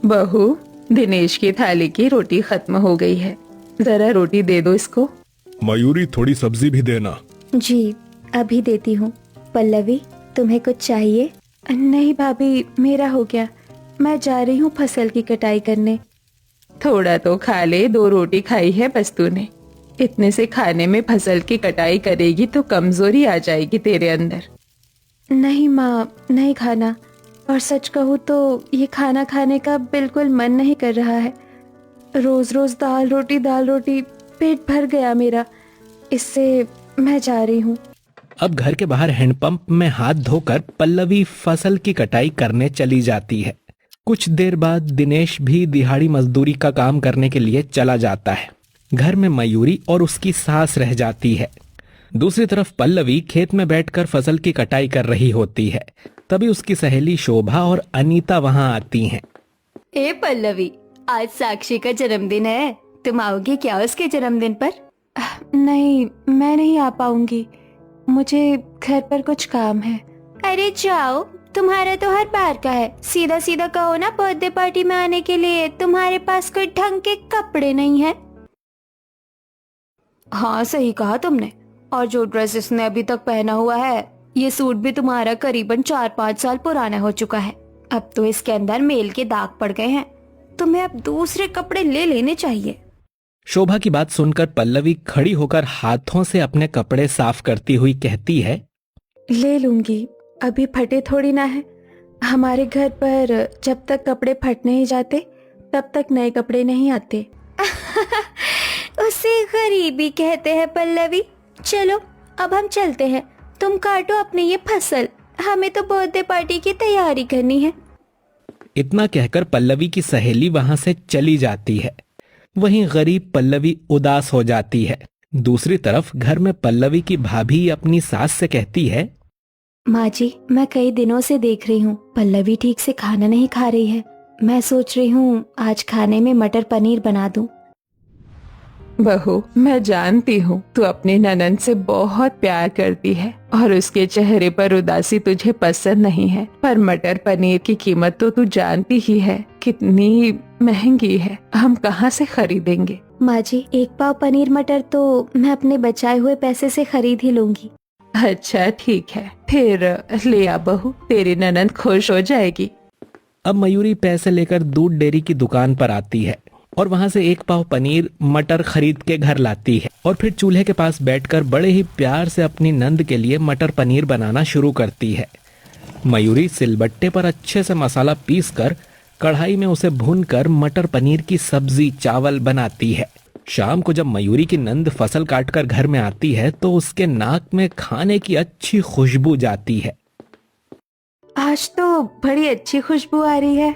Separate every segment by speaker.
Speaker 1: बहू, दिनेश की थाली की रोटी खत्म हो गई है, जरा रोटी दे दो इसको।
Speaker 2: मयूरी, थोड़ी सब्जी भी देना।
Speaker 3: जी, अभी देती हूँ। पल्लवी, तुम्हें कुछ चाहिए?
Speaker 1: नहीं भाभी, मेरा हो गया, मैं जा रही हूँ फसल की कटाई करने। थोड़ा तो खा ले, 2 रोटी खाई है बस तूने। इतने से खाने में फसल की कटाई करेगी तो कमजोरी आ जाएगी तेरे अंदर। नहीं माँ, नहीं खाना। और सच कहूँ तो ये खाना खाने का बिल्कुल मन नहीं कर रहा है। रोज रोज दाल रोटी पेट भर गया मेरा। इससे मैं जा रही हूँ।
Speaker 4: अब घर के बाहर हैंडपंप में हाथ धोकर पल्लवी फसल की कटाई करने चली जाती है। कुछ देर बाद दिनेश भी दिहाड़ी मजदूरी का काम करने के लिए चला जाता है। घर में मयूरी और उसकी सास रह जाती है। दूसरी तरफ पल्लवी खेत में बैठकर फसल की कटाई कर रही होती है। तभी उसकी सहेली शोभा और अनीता वहां आती हैं।
Speaker 3: ए पल्लवी, आज साक्षी का जन्मदिन है, तुम आओगी क्या उसके जन्मदिन पर?
Speaker 1: नहीं, मैं नहीं आ पाऊंगी, मुझे घर पर कुछ काम है।
Speaker 3: अरे जाओ, तुम्हारा तो हर बार का है। सीधा सीधा कहो ना बर्थडे पार्टी में आने के लिए, तुम्हारे पास कोई ढंग के कपड़े नहीं है। हाँ, सही कहा तुमने। और जो ड्रेस इसने अभी तक पहना हुआ है, ये सूट भी तुम्हारा करीबन 4-5 साल पुराना हो चुका है। अब तो इसके अंदर मेल के दाग पड़ गए हैं। तुम्हें अब दूसरे कपड़े ले लेने चाहिए।
Speaker 4: शोभा की बात सुनकर पल्लवी खड़ी होकर हाथों से अपने कपड़े साफ करती हुई कहती है,
Speaker 1: ले लूंगी, अभी फटे थोड़ी ना है। हमारे घर पर जब तक कपड़े फट नहीं जाते तब तक नए कपड़े नहीं आते।
Speaker 3: उसे गरीबी कहते हैं पल्लवी। चलो अब हम चलते हैं, तुम काटो अपनी ये फसल, हमें तो बर्थडे पार्टी की तैयारी करनी है।
Speaker 4: इतना कहकर पल्लवी की सहेली वहां से चली जाती है। वहीं गरीब पल्लवी उदास हो जाती है। दूसरी तरफ घर में पल्लवी की भाभी अपनी सास से कहती है,
Speaker 3: माँ जी, मैं कई दिनों से देख रही हूँ पल्लवी ठीक से खाना नहीं खा रही है। मैं सोच रही हूँ आज खाने में मटर पनीर बना दूं।
Speaker 1: बहू, मैं जानती हूँ तू अपनी ननद से बहुत प्यार करती है और उसके चेहरे पर उदासी तुझे पसंद नहीं है, पर मटर पनीर की कीमत तो तू जानती ही है कितनी महंगी है। हम कहाँ से खरीदेंगे?
Speaker 3: माँ जी, 1 पाव पनीर मटर तो मैं अपने बचाए हुए पैसे से खरीद ही लूंगी।
Speaker 1: अच्छा ठीक है, फिर ले आ बहू, तेरी ननद खुश हो जाएगी।
Speaker 4: अब मयूरी पैसे लेकर दूध डेयरी की दुकान पर आती है और वहां से 1 पाव पनीर मटर खरीद के घर लाती है और फिर चूल्हे के पास बैठकर बड़े ही प्यार से अपनी नंद के लिए मटर पनीर बनाना शुरू करती है। मयूरी सिलबट्टे पर अच्छे से मसाला पीसकर कढ़ाई में उसे भूनकर मटर पनीर की सब्जी चावल बनाती है। शाम को जब मयूरी की नंद फसल काटकर घर में आती है तो उसके नाक में खाने की अच्छी खुशबू जाती है।
Speaker 1: आज तो बड़ी अच्छी खुशबू आ रही है।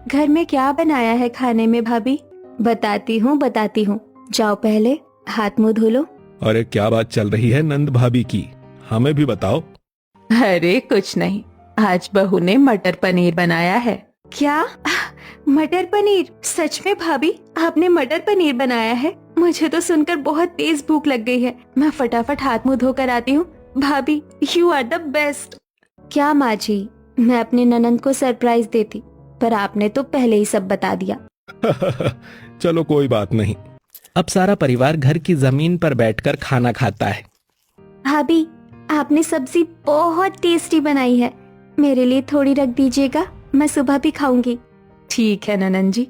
Speaker 1: घर में क्या बनाया है खाने में भाभी?
Speaker 3: बताती हूँ, जाओ पहले हाथ मुंह धो लो।
Speaker 2: अरे क्या बात चल रही है नंद भाभी की, हमें भी बताओ।
Speaker 1: अरे कुछ नहीं, आज बहू ने मटर पनीर बनाया है। क्या? मटर पनीर? सच में भाभी, आपने मटर पनीर बनाया है? मुझे तो सुनकर बहुत तेज भूख लग गई है। मैं फटाफट हाथ मुंह धोकर आती हूँ। भाभी, यू आर द बेस्ट।
Speaker 3: क्या माँ जी, मैं अपनी ननद को सरप्राइज देती, पर आपने तो पहले ही सब बता दिया।
Speaker 2: चलो कोई बात नहीं।
Speaker 4: अब सारा परिवार घर की जमीन पर बैठकर खाना खाता है।
Speaker 3: भाभी, आपने सब्जी बहुत टेस्टी बनाई है, मेरे लिए थोड़ी रख दीजिएगा, मैं सुबह भी खाऊंगी।
Speaker 1: ठीक है ननन जी।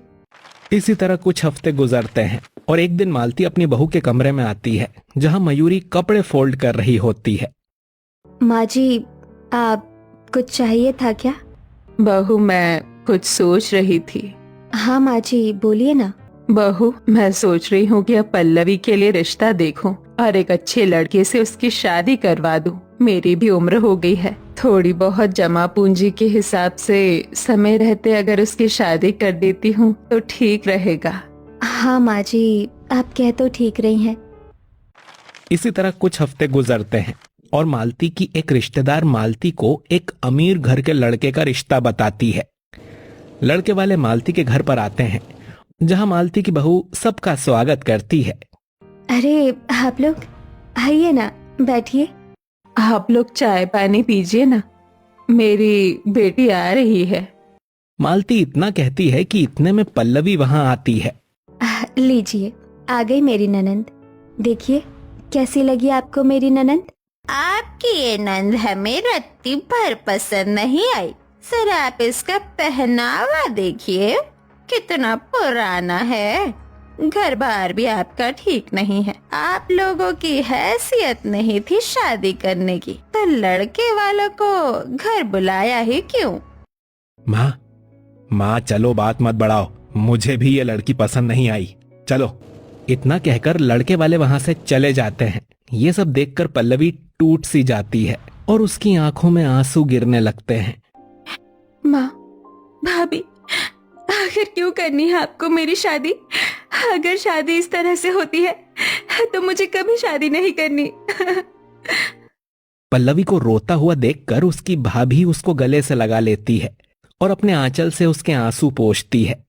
Speaker 4: इसी तरह कुछ हफ्ते गुजरते हैं और एक दिन मालती अपनी बहू के कमरे में आती है जहां मयूरी कपड़े फोल्ड कर रही होती है।
Speaker 3: माँ जी, आप कुछ चाहिए था क्या?
Speaker 1: बहू, मैं कुछ सोच रही थी।
Speaker 3: हाँ माँ जी, बोलिए ना।
Speaker 1: बहू, मैं सोच रही हूँ कि अब पल्लवी के लिए रिश्ता देखूं और एक अच्छे लड़के से उसकी शादी करवा दूं। मेरी भी उम्र हो गई है, थोड़ी बहुत जमा पूंजी के हिसाब से समय रहते अगर उसकी शादी कर देती हूँ तो ठीक रहेगा।
Speaker 3: हाँ माँ जी, आप कह तो ठीक रही हैं।
Speaker 4: इसी तरह कुछ हफ्ते गुजरते हैं और मालती की एक रिश्तेदार मालती को एक अमीर घर के लड़के का रिश्ता बताती है। लड़के वाले मालती के घर पर आते हैं जहां मालती की बहू सबका स्वागत करती है।
Speaker 3: अरे आप लोग आइए ना, बैठिए।
Speaker 1: आप लोग चाय पानी पीजिए ना, मेरी बेटी आ रही है।
Speaker 4: मालती इतना कहती है कि इतने में पल्लवी वहां आती है।
Speaker 3: लीजिए, आ गई मेरी ननंद। देखिए कैसी लगी आपको मेरी ननंद?
Speaker 1: आपकी ये नंद हमें रत्ती भर पसंद नहीं आई। सर आप इसका पहनावा देखिए, कितना पुराना है। घर बार भी आपका ठीक नहीं है। आप लोगों की हैसियत नहीं थी शादी करने की, तो लड़के वालों को घर बुलाया ही क्यों?
Speaker 4: माँ चलो बात मत बढ़ाओ, मुझे भी ये लड़की पसंद नहीं आई, चलो। इतना कहकर लड़के वाले वहां से चले जाते हैं। ये सब देखकर पल्लवी टूट सी जाती है और उसकी आंखों में आंसू गिरने लगते हैं।
Speaker 1: माँ, भाभी, आखिर क्यों करनी है आपको मेरी शादी? अगर शादी इस तरह से होती है तो मुझे कभी शादी नहीं करनी।
Speaker 4: पल्लवी को रोता हुआ देखकर उसकी भाभी उसको गले से लगा लेती है और अपने आंचल से उसके आंसू पोंछती है।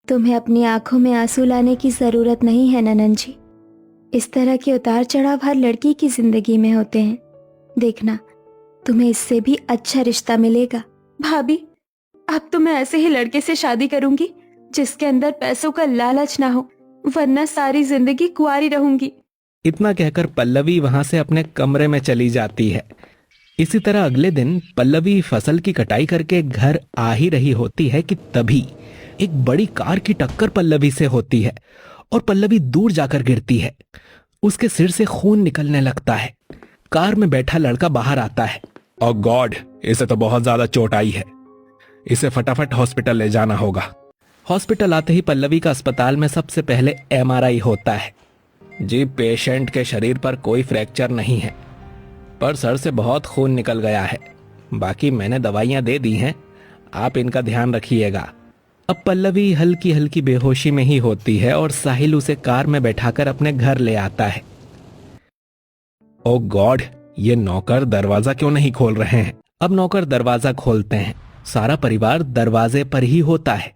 Speaker 3: तुम्हें अपनी आंखों में आंसू लाने की जरूरत नहीं है ननन जी। इस तरह के उतार चढ़ाव हर लड़की की जिंदगी में होते हैं। देखना, तुम्हें इससे भी अच्छा रिश्ता मिलेगा।
Speaker 1: भाभी, अब तो मैं ऐसे ही लड़के से शादी करूंगी जिसके अंदर पैसों का लालच ना हो, वरना सारी जिंदगी कुंवारी रहूंगी।
Speaker 4: इतना कहकर पल्लवी वहां से अपने कमरे में चली जाती है। इसी तरह अगले दिन पल्लवी फसल की कटाई करके घर आ ही रही होती है कि तभी एक बड़ी कार की टक्कर पल्लवी से होती है और पल्लवी दूर जाकर गिरती है। उसके सिर से खून निकलने लगता है। कार में बैठा लड़का बाहर आता है।
Speaker 2: ओह गॉड, इसे तो बहुत ज्यादा चोट आई है, इसे फटाफट हॉस्पिटल ले जाना होगा।
Speaker 4: हॉस्पिटल आते ही पल्लवी का अस्पताल में सबसे पहले MRI होता है। जी, पेशेंट के शरीर पर कोई फ्रैक्चर नहीं है, पर सर से बहुत खून निकल गया है। बाकी मैंने दवाइयां दे दी हैं, आप इनका ध्यान रखिएगा। अब पल्लवी हल्की हल्की बेहोशी में ही होती है और साहिल उसे कार में बैठाकर अपने घर ले आता है।
Speaker 2: ओह गॉड, ये नौकर दरवाजा क्यों नहीं खोल रहे हैं?
Speaker 4: अब नौकर दरवाजा खोलते हैं। सारा परिवार दरवाजे पर ही होता है।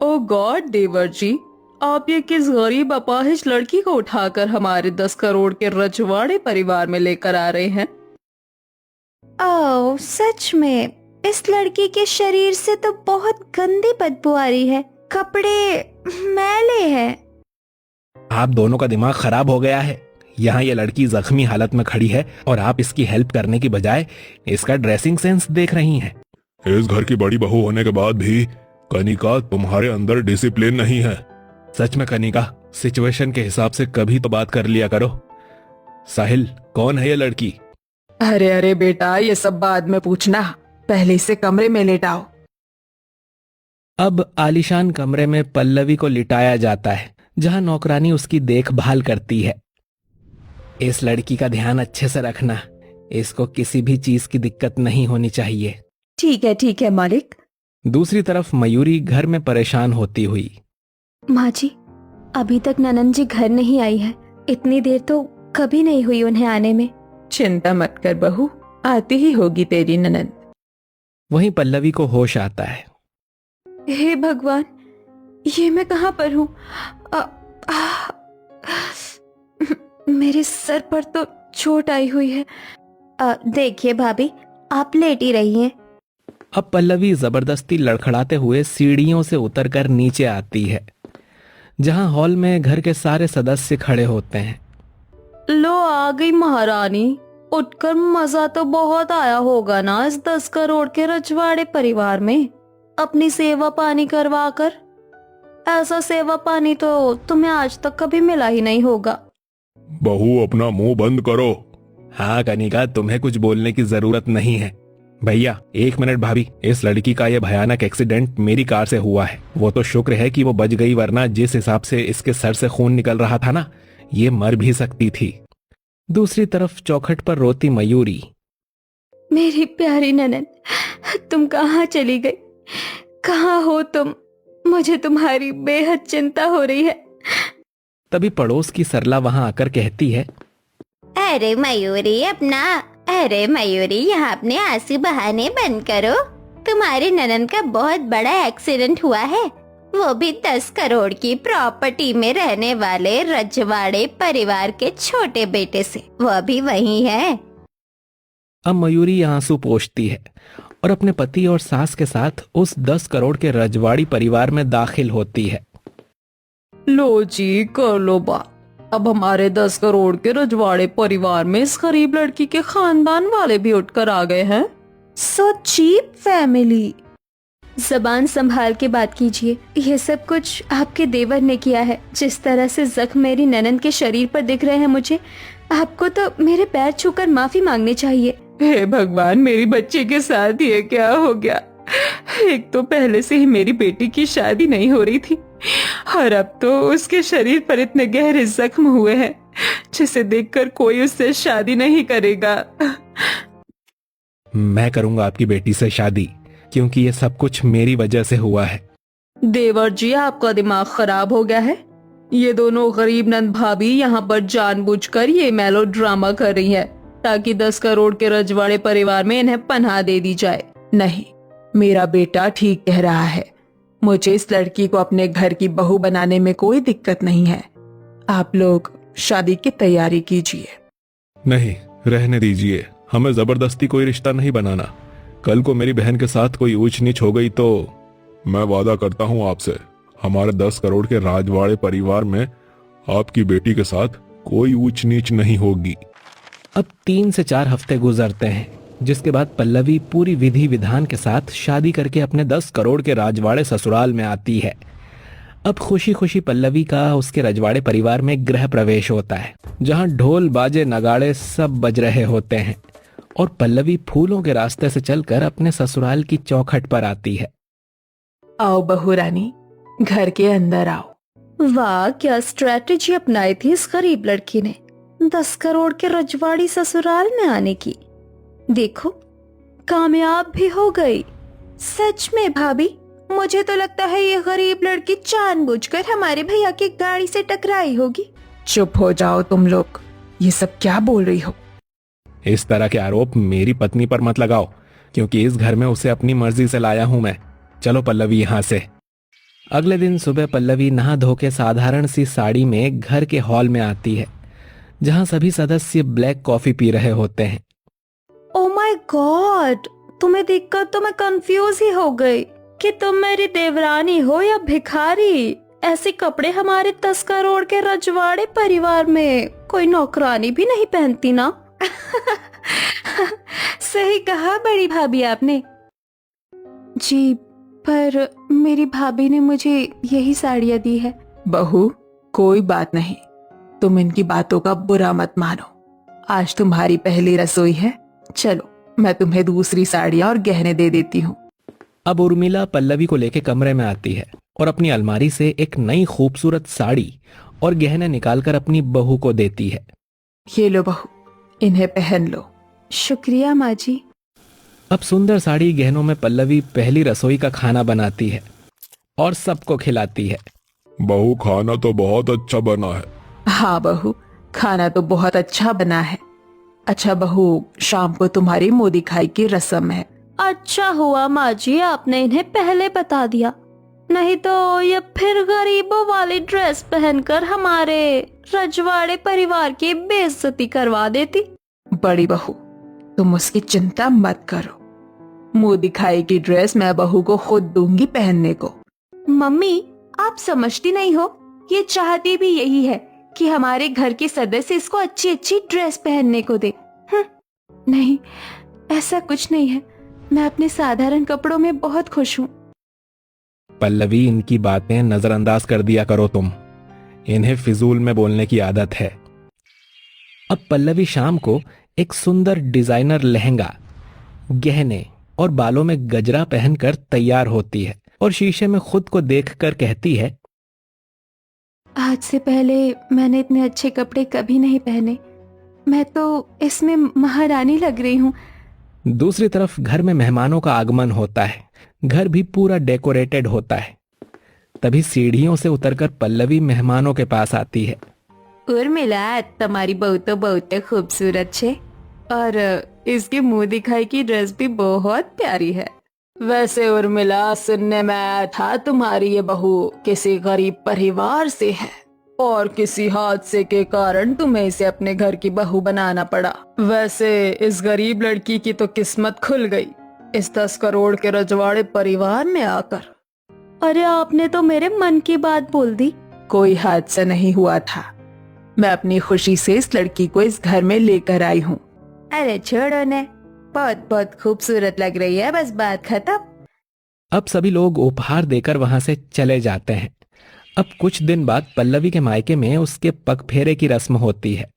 Speaker 1: ओ गॉड देवर जी, आप ये किस गरीब अपाहिज लड़की को उठाकर हमारे 10 करोड़ के रजवाड़े परिवार में लेकर आ रहे हैं?
Speaker 3: ओह, सच में इस लड़की के शरीर से तो बहुत गंदी बदबू आ रही है। कपड़े मैले हैं।
Speaker 4: आप दोनों का दिमाग खराब हो गया है। यहाँ ये लड़की जख्मी हालत में खड़ी है और आप इसकी हेल्प करने की बजाय इसका ड्रेसिंग सेंस देख रही हैं।
Speaker 2: इस घर की बड़ी बहू होने के बाद भी कनिका, तुम्हारे अंदर डिसिप्लिन नहीं है।
Speaker 4: सच में कनिका, सिचुएशन के हिसाब से कभी तो बात कर लिया करो। साहिल, कौन है ये लड़की?
Speaker 1: अरे अरे बेटा, ये सब बाद में पूछना, पहले इसे कमरे में लेटाओ।
Speaker 4: अब आलीशान कमरे में पल्लवी को लिटाया जाता है, जहां नौकरानी उसकी देखभाल करती है। इस लड़की का ध्यान अच्छे से रखना, इसको किसी भी चीज की दिक्कत नहीं होनी चाहिए।
Speaker 1: ठीक है मालिक।
Speaker 4: दूसरी तरफ मयूरी घर में परेशान होती हुई।
Speaker 3: माँ जी, अभी तक ननन जी घर नहीं आई है। इतनी देर तो कभी नहीं हुई उन्हें आने में।
Speaker 1: चिंता मत कर बहू, आती ही होगी तेरी ननद।
Speaker 4: वहीं पल्लवी को होश आता है।
Speaker 1: हे भगवान, ये मैं कहाँ पर हूँ? मेरे सर पर तो चोट आई हुई है।
Speaker 3: देखिए भाभी, आप लेटी रही हैं।
Speaker 4: अब पल्लवी जबरदस्ती लड़खड़ाते हुए सीढ़ियों से उतरकर नीचे आती है, जहां हॉल में घर के सारे सदस्य खड़े होते हैं।
Speaker 3: लो, आ गई महारानी। उठकर मजा तो बहुत आया होगा ना इस 10 करोड़ के रजवाड़े परिवार में, अपनी सेवा पानी करवा कर। ऐसा सेवा पानी तो तुम्हें आज तक कभी मिला ही नहीं होगा।
Speaker 2: बहू, अपना मुंह बंद करो।
Speaker 4: हाँ कनिका, तुम्हें कुछ बोलने की जरूरत नहीं है। भैया 1 मिनट भाभी, इस लड़की का यह भयानक एक्सीडेंट मेरी कार से हुआ है। वो तो शुक्र है कि वो बच गई, वरना जिस हिसाब से इसके सर से खून निकल रहा था ना, ये मर भी सकती थी। दूसरी तरफ चौखट पर रोती मयूरी।
Speaker 3: मेरी प्यारी ननन, तुम कहाँ चली गई? कहाँ हो तुम? मुझे तुम्हारी बेहद चिंता हो रही है।
Speaker 4: तभी पड़ोस की सरला वहां आकर कहती है,
Speaker 5: अरे मयूरी, यहाँ अपने आंसू बहाने बंद करो। तुम्हारी ननन का बहुत बड़ा एक्सीडेंट हुआ है, वो भी 10 करोड़ की प्रॉपर्टी में रहने वाले रजवाड़े परिवार के छोटे बेटे से। वो भी वही है।
Speaker 4: अब मयूरी आंसू पोंछती है और अपने पति और सास के साथ उस 10 करोड़ के रजवाड़ी परिवार में दाखिल होती है।
Speaker 1: लो जी, कर लो बात। अब हमारे 10 करोड़ के रजवाड़े परिवार में इस गरीब लड़की के खानदान वाले भी उठकर आ गए हैं। So cheap family.
Speaker 3: जबान संभाल के बात कीजिए। ये सब कुछ आपके देवर ने किया है। जिस तरह से जख्म मेरी ननद के शरीर पर दिख रहे हैं, मुझे आपको तो मेरे पैर छूकर माफी मांगनी चाहिए।
Speaker 1: हे भगवान, मेरी बच्ची के साथ ये क्या हो गया। एक तो पहले से ही मेरी बेटी की शादी नहीं हो रही थी और अब तो उसके शरीर पर इतने गहरे जख्म हुए हैं जिसे देखकर कोई उससे शादी नहीं करेगा।
Speaker 2: मैं करूंगा आपकी बेटी से शादी, क्योंकि ये सब कुछ मेरी वजह से हुआ है।
Speaker 1: देवर जी, आपका दिमाग खराब हो गया है। ये दोनों गरीब नंद भाभी यहाँ पर जानबूझकर ये मेलो ड्रामा कर रही है ताकि 10 करोड़ के रजवाड़े परिवार में इन्हें पनाह दे दी जाए। नहीं, मेरा बेटा ठीक कह रहा है। मुझे इस लड़की को अपने घर की बहू बनाने में कोई दिक्कत नहीं है। आप लोग शादी की तैयारी कीजिए।
Speaker 2: नहीं, रहने दीजिए। हमें जबरदस्ती कोई रिश्ता नहीं बनाना। कल को मेरी बहन के साथ कोई ऊंच नीच हो गई तो मैं वादा करता हूँ आपसे, हमारे 10 करोड़ के राजवाड़े परिवार में आपकी बेटी के साथ कोई ऊंच नीच नहीं होगी।
Speaker 4: अब 3 से 4 हफ्ते गुजरते हैं, जिसके बाद पल्लवी पूरी विधि विधान के साथ शादी करके अपने 10 करोड़ के राजवाड़े ससुराल में आती है। अब खुशी खुशी पल्लवी का उसके रजवाड़े परिवार में गृह प्रवेश होता है, जहां ढोल बाजे नगाड़े सब बज रहे होते हैं और पल्लवी फूलों के रास्ते से चलकर अपने ससुराल की चौखट पर आती है।
Speaker 1: आओ बहू रानी, घर के अंदर आओ।
Speaker 3: वाह, क्या स्ट्रैटेजी अपनाई थी इस गरीब लड़की ने 10 करोड़ के रजवाड़ी ससुराल में आने की। देखो, कामयाब भी हो गई। सच में भाभी, मुझे तो लगता है ये गरीब लड़की जानबूझकर हमारे भैया की गाड़ी से टकराई होगी।
Speaker 1: चुप हो जाओ तुम लोग, ये सब क्या बोल रही हो।
Speaker 2: इस तरह के आरोप मेरी पत्नी पर मत लगाओ, क्योंकि इस घर में उसे अपनी मर्जी से लाया हूं मैं। चलो पल्लवी यहाँ से।
Speaker 4: अगले दिन सुबह पल्लवी नहा धो के साधारण सी साड़ी में घर के हॉल में आती है, जहां सभी सदस्य ब्लैक कॉफी पी रहे होते हैं।
Speaker 3: ओ माय गॉड, तुम्हें देखकर तो मैं कंफ्यूज ही हो गई कि तुम मेरी देवरानी हो या भिखारी। ऐसे कपड़े हमारे 10 करोड़ के रजवाड़े परिवार में कोई नौकरानी भी नहीं पहनती ना। सही कहा बड़ी भाभी आपने। जी, पर मेरी भाभी ने मुझे यही साड़ियाँ दी है।
Speaker 1: बहू, कोई बात नहीं, तुम इनकी बातों का बुरा मत मानो। आज तुम्हारी पहली रसोई है। चलो, मैं तुम्हें दूसरी साड़ियाँ और गहने दे देती हूँ।
Speaker 4: अब उर्मिला पल्लवी को लेके कमरे में आती है और अपनी अलमारी से एक नई खूबसूरत साड़ी और गहने निकालकर अपनी बहू को देती है।
Speaker 1: ये लो बहू, इन्हें पहन लो।
Speaker 3: शुक्रिया माँ जी।
Speaker 4: अब सुंदर साड़ी गहनों में पल्लवी पहली रसोई का खाना बनाती है और सबको खिलाती है।
Speaker 2: बहू, खाना तो बहुत अच्छा बना है।
Speaker 1: हाँ बहू, खाना तो बहुत अच्छा बना है। अच्छा बहू, शाम को तुम्हारी मुंह दिखाई की रस्म है।
Speaker 3: अच्छा हुआ माँ जी आपने इन्हें पहले बता दिया, नहीं तो ये फिर गरीबों वाली ड्रेस पहनकर हमारे रजवाड़े परिवार की बेइज्जती करवा देती।
Speaker 1: बड़ी बहू, तुम उसकी चिंता मत करो। मुंह दिखाई की ड्रेस मैं बहू को खुद दूंगी पहनने को।
Speaker 3: मम्मी, आप समझती नहीं हो, ये चाहती भी यही है कि हमारे घर के सदस्य इसको अच्छी अच्छी ड्रेस पहनने को दे। नहीं, ऐसा कुछ नहीं है। मैं अपने साधारण कपड़ों में बहुत खुश हूँ।
Speaker 4: पल्लवी, इनकी बातें नजरअंदाज कर दिया करो तुम। इन्हें फिजूल में बोलने की आदत है। अब पल्लवी शाम को एक सुंदर डिजाइनर लहंगा, गहने और बालों में गजरा पहनकर तैयार होती है और शीशे में खुद को देखकर कहती है,
Speaker 3: आज से पहले मैंने इतने अच्छे कपड़े कभी नहीं पहने। मैं तो इसमें महारानी लग रही हूँ।
Speaker 4: दूसरी तरफ घर में मेहमानों का आगमन होता है। घर भी पूरा डेकोरेटेड होता है। तभी सीढ़ियों से उतरकर पल्लवी मेहमानों के पास आती है।
Speaker 1: उर्मिला, तुम्हारी बहू तो बहुत खूबसूरत है और इसकी मुंह दिखाई की ड्रेस भी बहुत प्यारी है। वैसे उर्मिला, सुनने में आया था तुम्हारी ये बहू किसी गरीब परिवार से है और किसी हादसे के कारण तुम्हें इसे अपने घर की बहू बनाना पड़ा। वैसे इस गरीब लड़की की तो किस्मत खुल गई। इस 10 करोड़ के रजवाड़े परिवार में आकर।
Speaker 3: अरे आपने तो मेरे मन की बात बोल दी।
Speaker 1: कोई हादसा नहीं हुआ था, मैं अपनी खुशी से इस लड़की को इस घर में लेकर आई हूँ। अरे छोड़ो ने, बहुत बहुत खूबसूरत लग रही है, बस बात खत्म।
Speaker 4: अब सभी लोग उपहार देकर वहां से चले जाते हैं। अब कुछ दिन बाद पल्लवी के मायके में उसके पग फेरे की रस्म होती है।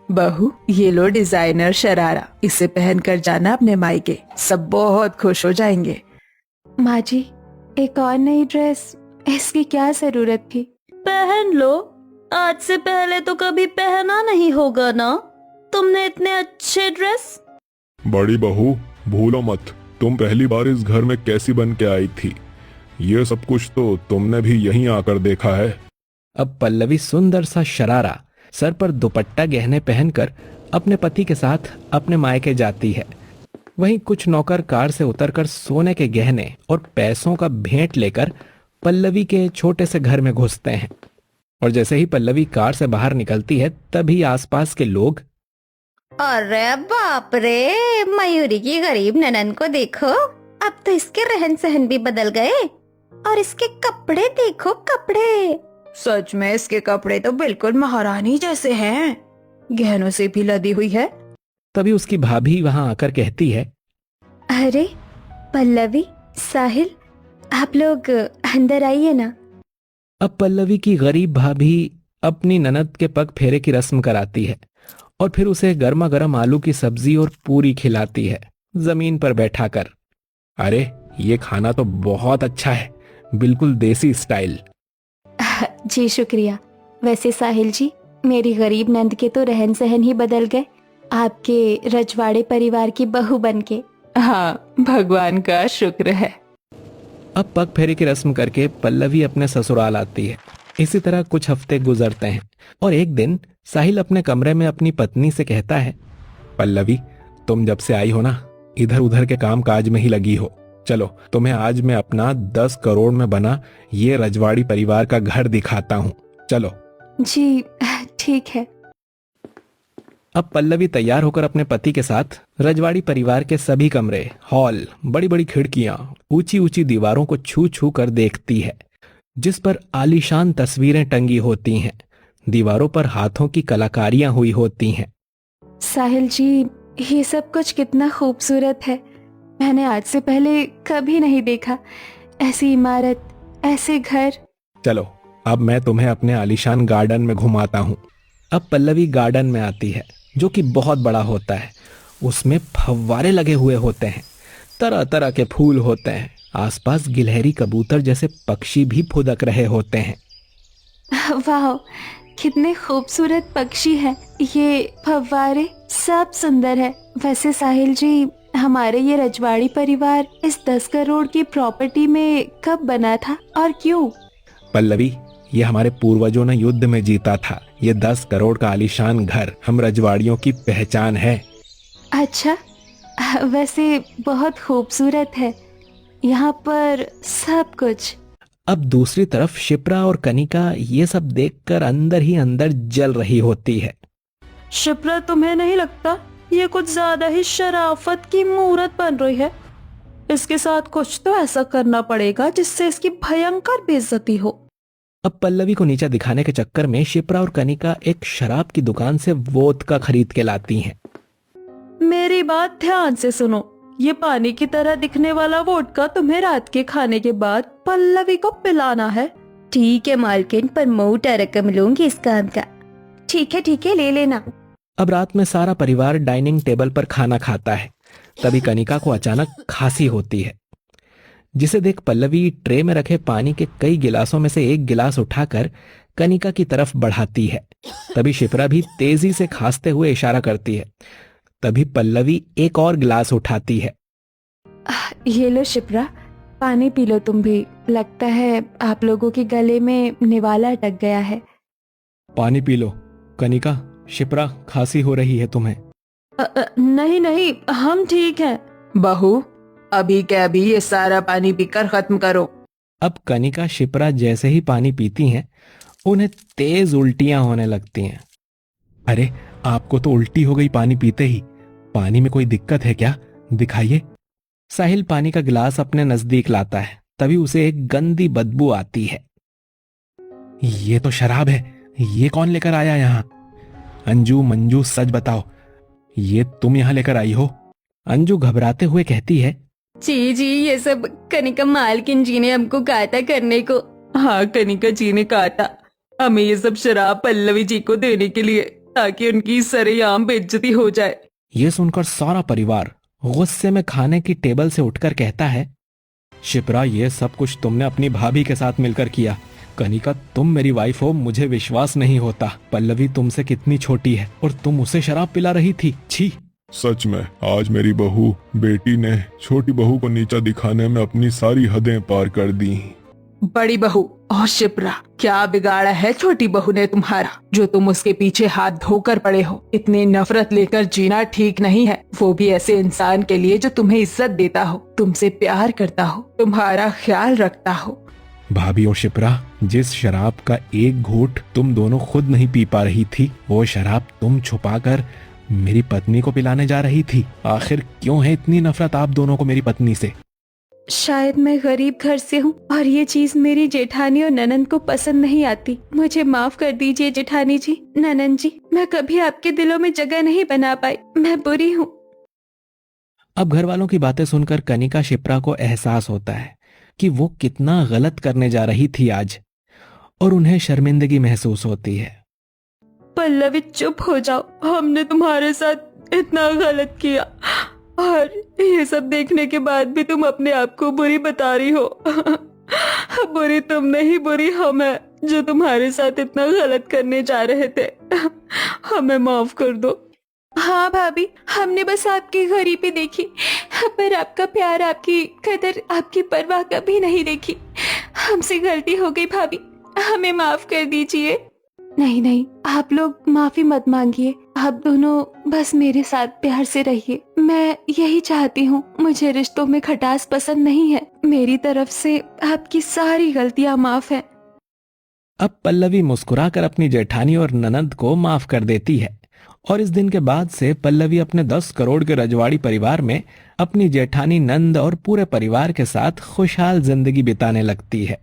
Speaker 1: बहू, ये लो डिजाइनर शरारा, इसे पहनकर जाना अपने मायके, सब बहुत खुश हो जाएंगे।
Speaker 3: माँ जी, एक और नई ड्रेस, इसकी क्या जरूरत थी? पहन लो, आज से पहले तो कभी पहना नहीं होगा ना तुमने इतने अच्छे ड्रेस।
Speaker 2: बड़ी बहू, भूलो मत, तुम पहली बार इस घर में कैसी बन के आई थी। ये सब कुछ तो तुमने भी यहीं आकर देखा है।
Speaker 4: अब पल्लवी सुंदर सा शरारा, सर पर दुपट्टा गहने पहनकर अपने पति के साथ अपने मायके जाती है। वहीं कुछ नौकर कार से उतरकर सोने के गहने और पैसों का भेंट लेकर पल्लवी के छोटे से घर में घुसते हैं। और जैसे ही पल्लवी कार से बाहर निकलती है, तभी आसपास के लोग,
Speaker 5: अरे बाप रे, मयूरी की गरीब ननन को देखो, अब तो इसके रहन सहन भी बदल गए। और इसके कपड़े देखो, कपड़े।
Speaker 1: सच में इसके कपड़े तो बिल्कुल महारानी जैसे हैं, गहनों से भी लदी हुई है।
Speaker 4: तभी उसकी भाभी वहां आकर कहती है,
Speaker 3: अरे पल्लवी, साहिल, आप लोग अंदर आइए ना।
Speaker 4: अब पल्लवी की गरीब भाभी अपनी ननद के पग फेरे की रस्म कराती है और फिर उसे गर्मा गर्म आलू की सब्जी और पूरी खिलाती है, जमीन पर बैठाकर। अरे ये खाना तो बहुत अच्छा है, बिल्कुल देसी स्टाइल।
Speaker 3: जी शुक्रिया। वैसे साहिल जी, मेरी गरीब नंद के तो रहन सहन ही बदल गए आपके रजवाड़े परिवार की बहू बनके।
Speaker 1: हाँ, भगवान का शुक्र है।
Speaker 4: अब पग फेरे की रस्म करके पल्लवी अपने ससुराल आती है। इसी तरह कुछ हफ्ते गुजरते हैं और एक दिन साहिल अपने कमरे में अपनी पत्नी से कहता है, पल्लवी, तुम जब से आई हो ना, इधर उधर के काम काज में ही लगी हो। चलो तुम्हें आज मैं अपना 10 करोड़ में बना ये रजवाड़ी परिवार का घर दिखाता हूँ, चलो।
Speaker 3: जी ठीक है।
Speaker 4: अब पल्लवी तैयार होकर अपने पति के साथ रजवाड़ी परिवार के सभी कमरे, हॉल, बड़ी बड़ी खिड़कियां, ऊंची ऊंची दीवारों को छू छू कर देखती है, जिस पर आलीशान तस्वीरें टंगी होती हैं। दीवारों पर हाथों की कलाकारियां हुई होती हैं।
Speaker 3: साहिल जी, ये सब कुछ कितना खूबसूरत है, मैंने आज से पहले कभी नहीं देखा ऐसी इमारत, ऐसे घर।
Speaker 4: चलो अब मैं तुम्हें अपने आलीशान गार्डन में घुमाता हूँ। अब पल्लवी गार्डन में आती है, जो कि बहुत बड़ा होता है। उसमें फव्वारे लगे हुए होते हैं, तरह तरह के फूल होते हैं, आसपास गिलहरी कबूतर जैसे पक्षी भी फुदक रहे होते हैं।
Speaker 3: वाह, कितने खूबसूरत पक्षी हैं, ये फव्वारे सब सुंदर है। वैसे साहिल जी, हमारे ये रजवाड़ी परिवार इस 10 करोड़ की प्रॉपर्टी में कब बना था और क्यों?
Speaker 4: पल्लवी, ये हमारे पूर्वजों ने युद्ध में जीता था। ये 10 करोड़ का आलीशान घर हम रजवाड़ियों की पहचान है।
Speaker 3: अच्छा, वैसे बहुत खूबसूरत है यहाँ पर सब कुछ।
Speaker 4: अब दूसरी तरफ शिप्रा और कनिका ये सब देखकर अंदर ही अंदर जल रही होती है।
Speaker 3: शिप्रा, तुम्हें नहीं लगता ये कुछ ज्यादा ही शराफत की मूरत बन रही है? इसके साथ कुछ तो ऐसा करना पड़ेगा जिससे इसकी भयंकर बेइज्जती हो।
Speaker 4: अब पल्लवी को नीचा दिखाने के चक्कर में शिप्रा और कनिका एक शराब की दुकान से वोदका खरीद के लाती हैं।
Speaker 3: मेरी बात ध्यान से सुनो, ये पानी की तरह दिखने वाला वोडका तुम्हें रात के खाने के बाद पल्लवी को पिलाना है।
Speaker 5: ठीक है मालकिन, पर मोटा रकम लूंगी इस काम का।
Speaker 3: ठीक है, ले लेना।
Speaker 4: अब रात में सारा परिवार डाइनिंग टेबल पर खाना खाता है। तभी कनिका को अचानक खांसी होती है, जिसे देख पल्लवी ट्रे में रखे पानी के कई गिलासों में से एक गिलास उठाकर कनिका की तरफ बढ़ाती है। तभी शिप्रा भी तेजी से खांसते हुए इशारा करती है। तभी पल्लवी एक और गिलास उठाती है।
Speaker 3: ये लो शिप्रा, पानी पी लो तुम भी। लगता है आप लोगों के गले में निवाला अटक गया है।
Speaker 4: पानी पी लो कनिका, शिप्रा खांसी हो रही है तुम्हें।
Speaker 3: नहीं, हम ठीक हैं।
Speaker 1: बहू, अभी के अभी ये सारा पानी पीकर खत्म करो।
Speaker 4: अब कनिका शिप्रा जैसे ही पानी पीती हैं, उन्हें तेज उल्टियां होने लगती हैं। अरे आपको तो उल्टी हो गई पानी पीते ही। पानी में कोई दिक्कत है क्या? दिखाइए। साहिल पानी का गिलास अपने नजदीक लाता है, तभी उसे एक गंदी बदबू आती है। ये तो शराब है, ये कौन लेकर आया यहाँ? अंजू, मंजू, सच बताओ, ये तुम यहाँ लेकर आई हो? अंजू घबराते हुए कहती है,
Speaker 3: जी जी, ये सब कनिका मालकिन जी ने हमको कहा था करने को।
Speaker 1: हाँ, कनिका जी ने कहा था हमें ये सब शराब पल्लवी जी को देने के लिए, ताकि उनकी सरेआम बेइज्जती हो जाए।
Speaker 4: ये सुनकर सारा परिवार गुस्से में खाने की टेबल से उठकर कहता है, शिप्रा, ये सब कुछ तुमने अपनी भाभी के साथ मिलकर किया। कनिका, तुम मेरी वाइफ हो, मुझे विश्वास नहीं होता। पल्लवी तुमसे कितनी छोटी है और तुम उसे शराब पिला रही थी। छी।
Speaker 2: सच में आज मेरी बहू बेटी ने छोटी बहू को नीचा दिखाने में अपनी सारी हदें पार कर दी।
Speaker 1: बड़ी बहू और शिप्रा, क्या बिगाड़ा है छोटी बहू ने तुम्हारा, जो तुम उसके पीछे हाथ धोकर पड़े हो? इतनी नफरत लेकर जीना ठीक नहीं है, वो भी ऐसे इंसान के लिए जो तुम्हें इज्जत देता हो, तुमसे प्यार करता हो, तुम्हारा ख्याल रखता हो।
Speaker 4: भाभी और शिप्रा, जिस शराब का एक घूंट तुम दोनों खुद नहीं पी पा रही थी, वो शराब तुम छुपाकर मेरी पत्नी को पिलाने जा रही थी। आखिर क्यों है इतनी नफरत आप दोनों को मेरी पत्नी से?
Speaker 1: शायद मैं गरीब घर से हूँ और ये चीज मेरी जेठानी और ननंद को पसंद नहीं आती। मुझे माफ कर दीजिए जेठानी जी, ननंद जी, मैं कभी आपके दिलों में जगह नहीं बना पाई, मैं बुरी हूँ।
Speaker 4: अब घर वालों की बातें सुनकर कनिका शिप्रा को एहसास होता है कि वो कितना गलत करने जा रही थी आज, और उन्हें शर्मिंदगी महसूस होती है।
Speaker 1: पल्लवी, चुप हो जाओ, हमने तुम्हारे साथ इतना गलत किया और ये सब देखने के बाद भी तुम अपने आप को बुरी बता रही हो। बुरी तुम नहीं, बुरी हम है जो तुम्हारे साथ इतना गलत करने जा रहे थे। हमें माफ कर दो। हाँ भाभी, हमने बस आपकी गरीबी देखी, पर आपका प्यार, आपकी कदर, आपकी परवाह कभी नहीं देखी। हमसे गलती हो गई भाभी, हमें माफ कर दीजिए। नहीं नहीं, आप लोग माफी मत मांगिए, आप दोनों बस मेरे साथ प्यार से रहिए। मैं यही चाहती हूँ, मुझे रिश्तों में खटास पसंद नहीं है। मेरी तरफ से आपकी सारी गलतियाँ माफ है।
Speaker 4: अब पल्लवी मुस्कुराकर अपनी जेठानी और ननंद को माफ कर देती है, और इस दिन के बाद से पल्लवी अपने 10 करोड़ के रजवाड़ी परिवार में अपनी जेठानी, नंद और पूरे परिवार के साथ खुशहाल जिंदगी बिताने लगती है।